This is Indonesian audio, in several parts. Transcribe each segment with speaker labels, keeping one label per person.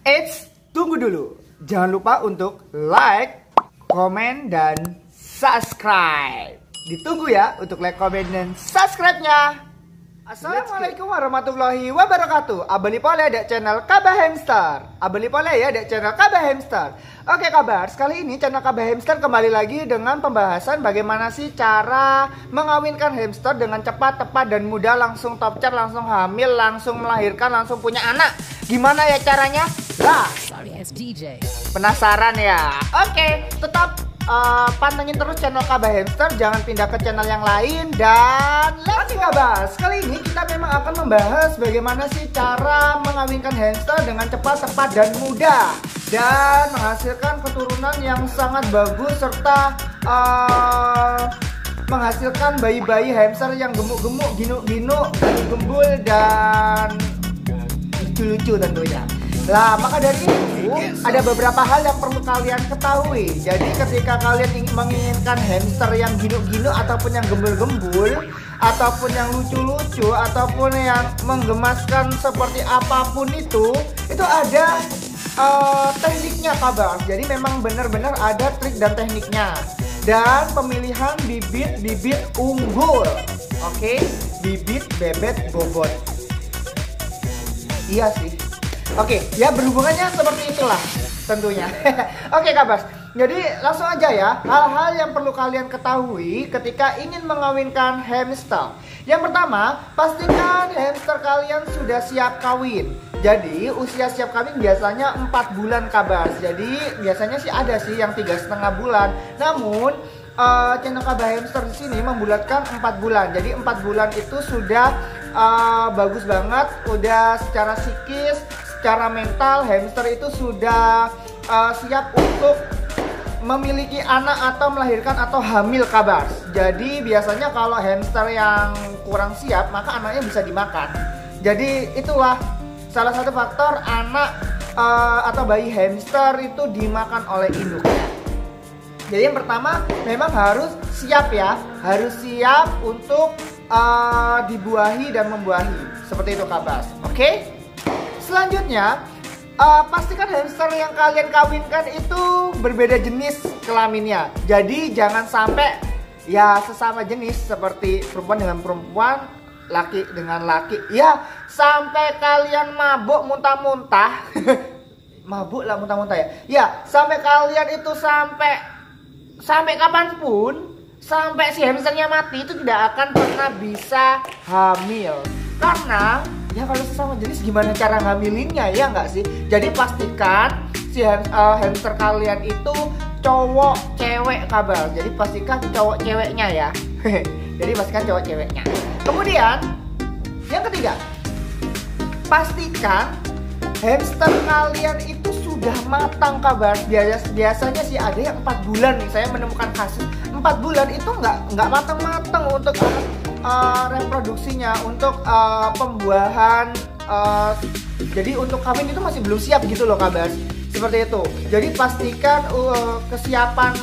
Speaker 1: Eits, tunggu dulu. Jangan lupa untuk like, komen, dan subscribe. Ditunggu ya untuk like, komen, dan subscribe-nya. Assalamualaikum warahmatullahi wabarakatuh. Abeli pole dek channel Kabah Hamster. Abeli pole ya dek channel Kabah Hamster. Oke kabar, sekali ini channel Kabah Hamster kembali lagi dengan pembahasan bagaimana sih cara mengawinkan hamster dengan cepat, tepat, dan mudah, langsung top chart, langsung hamil, langsung melahirkan, langsung punya anak. Gimana ya caranya? Lah, penasaran ya? Oke, tetap pantengin terus channel Kabah Hamster, jangan pindah ke channel yang lain. Dan let's go guys, kali ini kita memang akan membahas bagaimana sih cara mengawinkan hamster dengan cepat, tepat, dan mudah, dan menghasilkan keturunan yang sangat bagus serta menghasilkan bayi-bayi hamster yang gemuk-gemuk, ginuk-ginuk, gembul, dan lucu-lucu tentunya. Nah, maka dari itu ada beberapa hal yang perlu kalian ketahui. Jadi ketika kalian menginginkan hamster yang ginuk-ginuk, ataupun yang gembul-gembul, ataupun yang lucu-lucu, ataupun yang menggemaskan seperti apapun itu ada tekniknya kabar. Jadi memang benar-benar ada trik dan tekniknya. Dan pemilihan bibit-bibit unggul. Oke, bibit bebet bobot. Iya sih. Oke, ya berhubungannya seperti itulah tentunya. Oke kabas, jadi langsung aja ya. Hal-hal yang perlu kalian ketahui ketika ingin mengawinkan hamster. Yang pertama, pastikan hamster kalian sudah siap kawin. Jadi usia siap kawin biasanya 4 bulan kabas. Jadi biasanya sih ada sih yang 3,5 bulan. Namun channel Kabah Hamster di sini membulatkan 4 bulan. Jadi 4 bulan itu sudah bagus banget. Udah secara psikis, secara mental hamster itu sudah siap untuk memiliki anak atau melahirkan atau hamil kabar. Jadi biasanya kalau hamster yang kurang siap maka anaknya bisa dimakan. Jadi itulah salah satu faktor anak atau bayi hamster itu dimakan oleh induknya. Jadi yang pertama memang harus siap ya, harus siap untuk dibuahi dan membuahi. Seperti itu kabas. Oke? Selanjutnya, pastikan hamster yang kalian kawinkan itu berbeda jenis kelaminnya. Jadi jangan sampai ya sesama jenis seperti perempuan dengan perempuan, laki dengan laki. Ya sampai kalian mabuk muntah-muntah. Mabuk lah muntah-muntah ya. Ya sampai kalian itu sampai kapanpun, sampai si hamsternya mati itu tidak akan pernah bisa hamil. Karena ya kalau sesama jenis gimana cara ngamilinnya, ya nggak sih? Jadi pastikan si hamster kalian itu cowok cewek kabar. Jadi pastikan cowok ceweknya ya. Jadi pastikan cowok ceweknya. Kemudian yang ketiga, pastikan hamster kalian itu sudah matang kabar. Biasanya sih ada yang 4 bulan nih. Saya menemukan kasus 4 bulan itu nggak matang-matang untuk reproduksinya, untuk pembuahan. Jadi untuk kawin itu masih belum siap gitu loh kabar. Seperti itu. Jadi pastikan kesiapan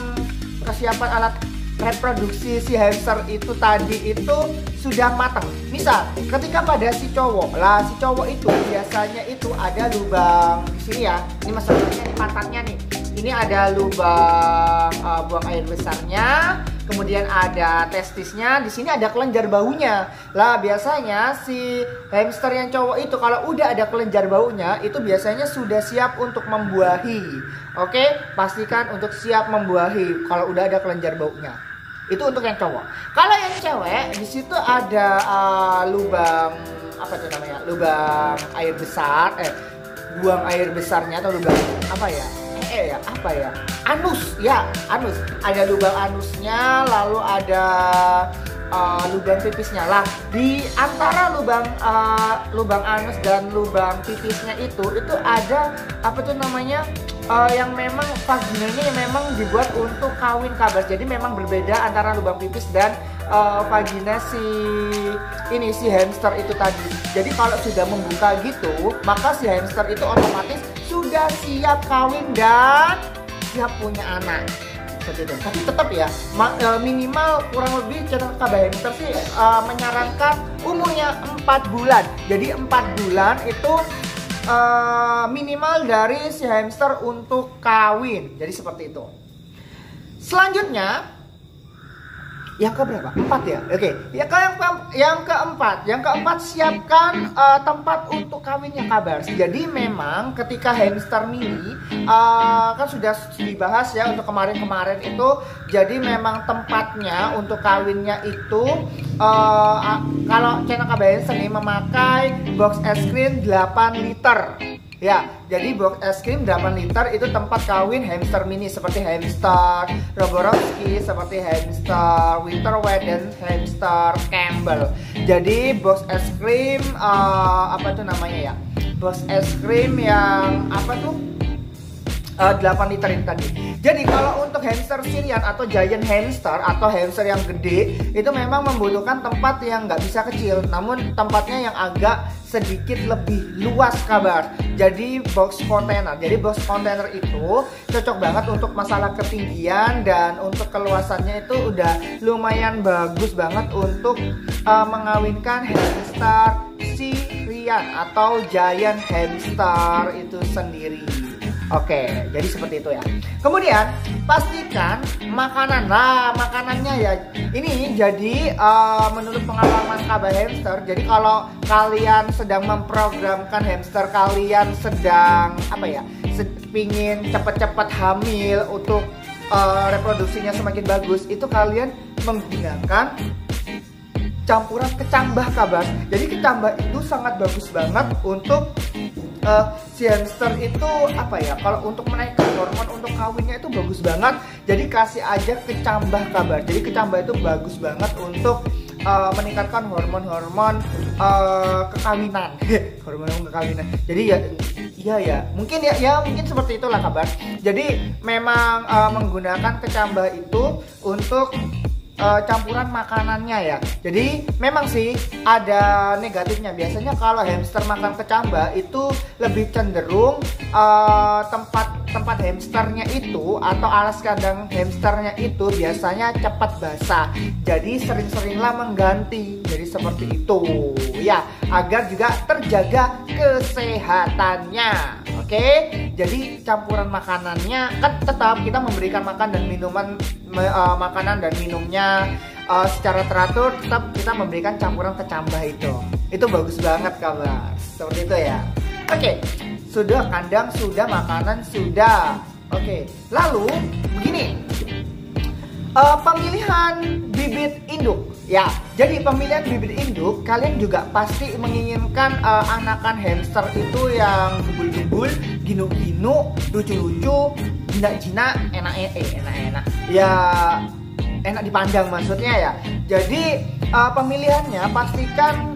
Speaker 1: alat reproduksi si hamster itu tadi itu sudah matang. Misal ketika pada si cowok itu biasanya itu ada lubang di sini ya. Ini masalahnya di pantatnya nih. Ini ada lubang buang air besarnya, kemudian ada testisnya, di sini ada kelenjar baunya. Lah biasanya si hamster yang cowok itu kalau udah ada kelenjar baunya itu biasanya sudah siap untuk membuahi. Oke, pastikan untuk siap membuahi kalau udah ada kelenjar baunya. Itu untuk yang cowok. Kalau yang cewek di situ ada lubang apa itu namanya? Lubang air besar, buang air besarnya atau lubang apa ya? Anus ya, anus. Ada lubang anusnya, lalu ada lubang pipisnya. Lah di antara lubang anus dan lubang pipisnya itu ada apa tuh namanya? Yang memang vaginanya yang memang dibuat untuk kawin kabar. Jadi memang berbeda antara lubang pipis dan vagina si hamster itu tadi. Jadi kalau sudah membuka gitu, maka si hamster itu otomatis sudah siap kawin dan siap punya anak. Seperti itu. Tapi tetap ya minimal kurang lebih channel Kabah Hamster sih menyarankan umurnya 4 bulan. Jadi 4 bulan itu minimal dari si hamster untuk kawin. Jadi seperti itu. Selanjutnya yang keberapa? 4 ya? Oke. Yang keempat siapkan tempat untuk kawinnya kabar. Jadi memang ketika hamster mini kan sudah dibahas ya untuk kemarin-kemarin itu. Jadi memang tempatnya untuk kawinnya itu kalau channel KBS ini memakai box es krim 8 liter. Ya, jadi box es krim 8 liter itu tempat kawin hamster mini seperti hamster Roborowski, seperti hamster Winter White dan hamster Campbell. Jadi box es krim apa itu namanya ya? Box es krim yang apa tuh? 8 liter ini tadi. Jadi kalau untuk hamster Syrian atau giant hamster atau hamster yang gede itu memang membutuhkan tempat yang nggak bisa kecil, namun tempatnya yang agak sedikit lebih luas kabar. Jadi box container. Jadi box container itu cocok banget untuk masalah ketinggian dan untuk keluasannya itu udah lumayan bagus banget untuk mengawinkan hamster Syrian atau giant hamster itu sendiri. Oke, jadi seperti itu ya. Kemudian pastikan makanan. Nah, makanannya ya. Ini jadi menurut pengalaman Kaba Hamster. Jadi kalau kalian sedang memprogramkan hamster kalian sedang apa ya? Pingin cepat-cepat hamil untuk reproduksinya semakin bagus, itu kalian menggunakan campuran kecambah kabar. Jadi kecambah itu sangat bagus banget untuk si hamster itu apa ya, kalau untuk menaikkan hormon untuk kawinnya itu bagus banget. Jadi kasih aja kecambah kabar. Jadi kecambah itu bagus banget untuk meningkatkan hormon-hormon kekawinan. Hormon kekawinan. Jadi ya mungkin mungkin seperti itulah kabar. Jadi memang menggunakan kecambah itu untuk campuran makanannya ya. Jadi memang sih ada negatifnya. Biasanya kalau hamster makan kecambah itu lebih cenderung tempat hamsternya itu atau alas kandang hamsternya itu biasanya cepat basah. Jadi sering-seringlah mengganti. Jadi seperti itu ya, agar juga terjaga kesehatannya. Oke, jadi campuran makanannya kan tetap kita memberikan makan dan minuman, makanan dan minumnya secara teratur, tetap kita memberikan campuran kecambah itu. Itu bagus banget kabar. Seperti itu ya. Oke, sudah kandang, sudah makanan, sudah. Oke, lalu begini. Pemilihan bibit induk. Ya, jadi pemilihan bibit induk kalian juga pasti menginginkan anakan hamster itu yang gembul-gembul, ginu-ginu, lucu-lucu, jinak-jinak, enak-enak. Ya, enak dipandang maksudnya ya. Jadi pemilihannya pastikan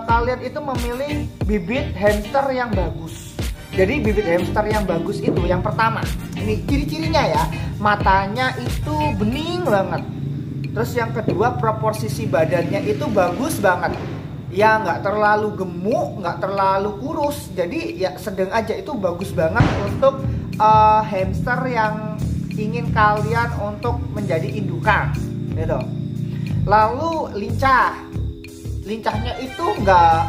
Speaker 1: kalian itu memilih bibit hamster yang bagus. Jadi bibit hamster yang bagus itu yang pertama, ini ciri-cirinya ya, matanya itu bening banget. Terus yang kedua, proporsi badannya itu bagus banget. Ya nggak terlalu gemuk, nggak terlalu kurus. Jadi ya sedang aja, itu bagus banget untuk hamster yang ingin kalian untuk menjadi indukan gitu. Lalu lincahnya itu nggak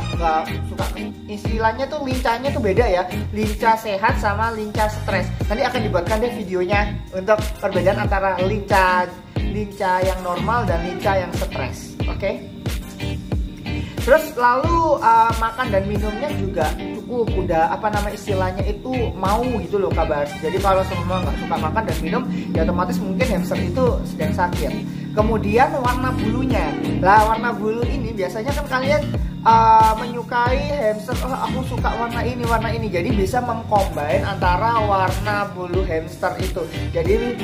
Speaker 1: suka, istilahnya tuh lincahnya tuh beda ya, lincah sehat sama lincah stres. Nanti akan dibuatkan deh videonya untuk perbedaan antara lincah yang normal dan lincah yang stres. Oke? Terus lalu makan dan minumnya juga cukup, udah istilahnya itu mau gitu loh kabar. Jadi kalau semua nggak suka makan dan minum, ya otomatis mungkin hamster itu sedang sakit. Kemudian warna bulunya. Lah warna bulu ini biasanya kan kalian menyukai hamster, aku suka warna ini. Jadi bisa mengcombine antara warna bulu hamster itu. Jadi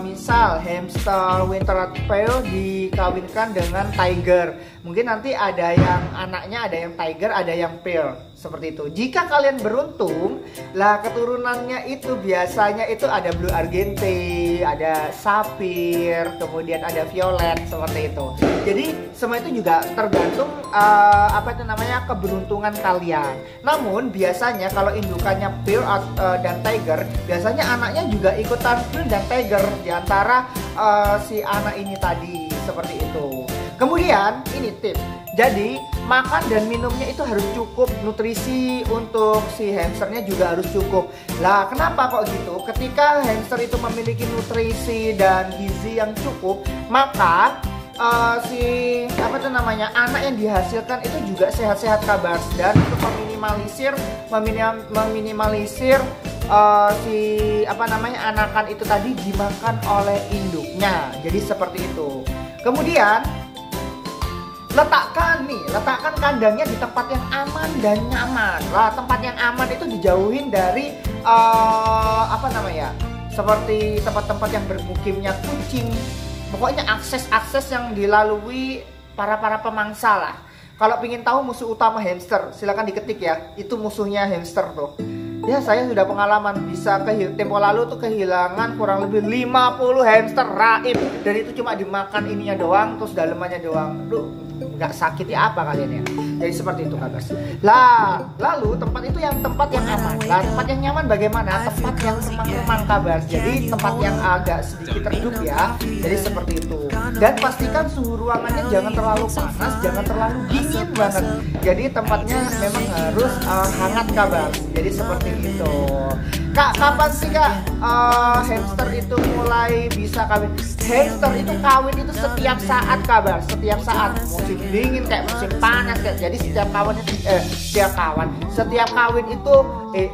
Speaker 1: misal hamster winter pale dikawinkan dengan tiger. Mungkin nanti ada yang anaknya ada yang tiger, ada yang pale. Seperti itu. Jika kalian beruntung, lah keturunannya itu biasanya itu ada blue argente, ada sapphire, kemudian ada violet, seperti itu. Jadi semua itu juga tergantung keberuntungan kalian. Namun biasanya kalau indukannya pure dan tiger, biasanya anaknya juga ikutan pure dan tiger di antara si anak ini tadi, seperti itu. Kemudian ini tips. Jadi makan dan minumnya itu harus cukup, nutrisi untuk si hamsternya juga harus cukup. Lah kenapa kok gitu? Ketika hamster itu memiliki nutrisi dan gizi yang cukup, maka anak yang dihasilkan itu juga sehat-sehat Kabars. Dan untuk meminimalisir anakan itu tadi dimakan oleh induknya. Jadi seperti itu. Kemudian letakkan kandangnya di tempat yang aman dan nyaman. Lah, tempat yang aman itu dijauhin dari seperti tempat-tempat yang bermukimnya kucing. Pokoknya akses yang dilalui para pemangsa lah. Kalau ingin tahu musuh utama hamster, silakan diketik ya. Itu musuhnya hamster tuh. Ya, saya sudah pengalaman tempo lalu tuh kehilangan kurang lebih 50 hamster raib, dan itu cuma dimakan ininya doang, terus dalemannya doang. Duh, nggak sakit ya apa kalian ya? Jadi seperti itu Kabars. Lah, lalu tempat yang aman. Lah, tempat yang nyaman bagaimana? Tempat yang remang-remang Kabars. Jadi tempat yang agak sedikit redup ya. Jadi seperti itu. Dan pastikan suhu ruangannya jangan terlalu panas, jangan terlalu dingin banget. Jadi tempatnya memang harus hangat Kabars. Jadi seperti itu. Kak, kapan sih Kak hamster itu mulai bisa kawin? Hamster itu kawin itu setiap saat Kabars, setiap saat. Musim dingin kayak musim panas kayak. Jadi setiap kawin itu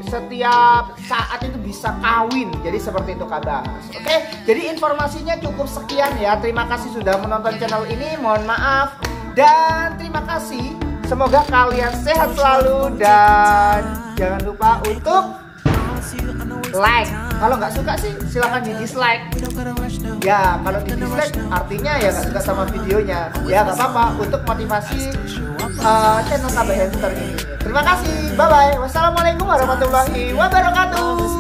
Speaker 1: setiap saat itu bisa kawin. Jadi seperti itu Kabars. Oke, jadi informasinya cukup sekian ya. Terima kasih sudah menonton channel ini. Mohon maaf dan terima kasih. Semoga kalian sehat selalu dan jangan lupa untuk like. Kalau nggak suka sih silahkan di dislike. Ya, kalau di dislike artinya ya nggak suka sama videonya. Ya nggak apa-apa, untuk motivasi channel KB Hamster ini. Terima kasih, bye bye. Wassalamualaikum warahmatullahi wabarakatuh.